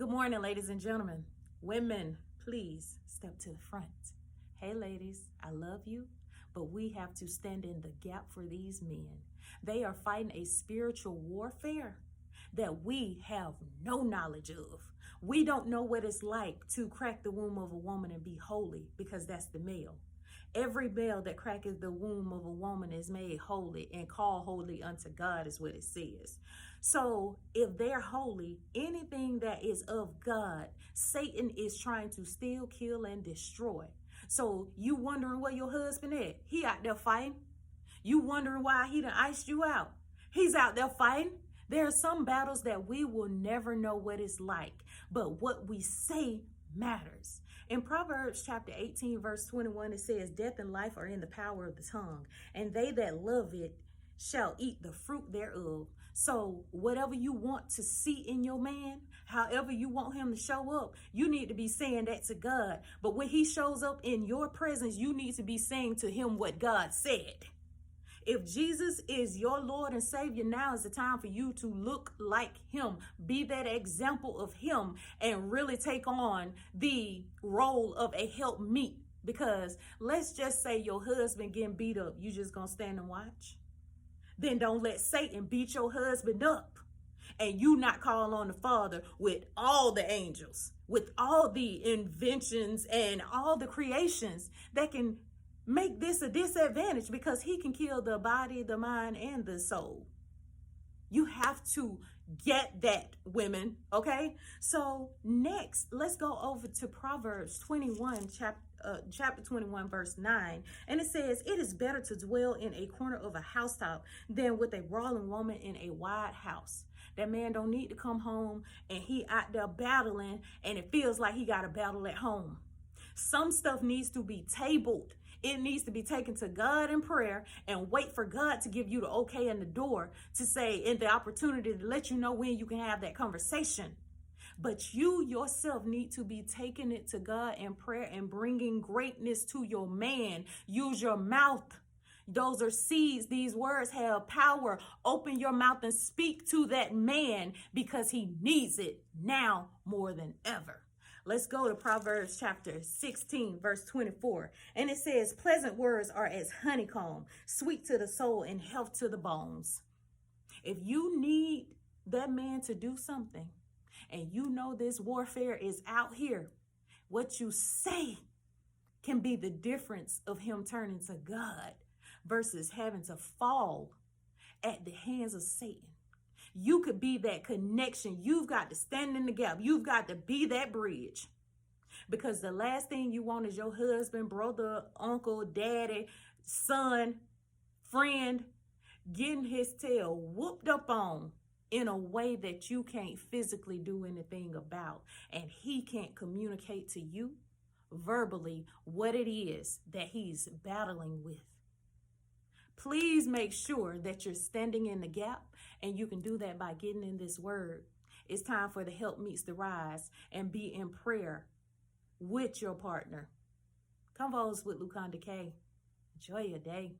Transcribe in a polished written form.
Good morning, ladies and gentlemen. Women, please step to the front. Hey, ladies, I love you, but we have to stand in the gap for these men. They are fighting a spiritual warfare that we have no knowledge of. We don't know what it's like to crack the womb of a woman and be holy, because that's the male. Every male that cracketh the womb of a woman is made holy and called holy unto God, is what it says. So if they're holy, anything that is of God, Satan is trying to steal, kill, and destroy. So you wondering where your husband at? He out there fighting. You wondering why he done iced you out? He's out there fighting. There are some battles that we will never know what it's like, but what we say matters. In Proverbs chapter 18, verse 21, it says, death and life are in the power of the tongue, and they that love it shall eat the fruit thereof. So whatever you want to see in your man, however you want him to show up, you need to be saying that to God. But when he shows up in your presence, you need to be saying to him what God said. If Jesus is your Lord and Savior, now is the time for you to look like him. Be that example of him and really take on the role of a helpmeet. Because let's just say your husband getting beat up. You just gonna stand and watch? Then don't let Satan beat your husband up and you not call on the Father with all the angels, with all the inventions and all the creations that can make this a disadvantage, because he can kill the body, the mind, and the soul. You have to get that, women, okay? So next, let's go over to Proverbs 21, chapter 21, verse 9. And it says, it is better to dwell in a corner of a housetop than with a brawling woman in a wide house. That man don't need to come home and he out there battling and it feels like he got a battle at home. Some stuff needs to be tabled. It needs to be taken to God in prayer and wait for God to give you the okay in the door to say, and the opportunity to let you know when you can have that conversation. But you yourself need to be taking it to God in prayer and bringing greatness to your man. Use your mouth. Those are seeds. These words have power. Open your mouth and speak to that man, because he needs it now more than ever. Let's go to Proverbs chapter 16, verse 24. And it says, pleasant words are as honeycomb, sweet to the soul and health to the bones. If you need that man to do something and you know this warfare is out here, what you say can be the difference of him turning to God versus having to fall at the hands of Satan. You could be that connection. You've got to stand in the gap. You've got to be that bridge. Because the last thing you want is your husband, brother, uncle, daddy, son, friend getting his tail whooped up on in a way that you can't physically do anything about. And he can't communicate to you verbally what it is that he's battling with. Please make sure that you're standing in the gap, and you can do that by getting in this word. It's time for the helpmeets to rise and be in prayer with your partner. Convos with Luconda K. Enjoy your day.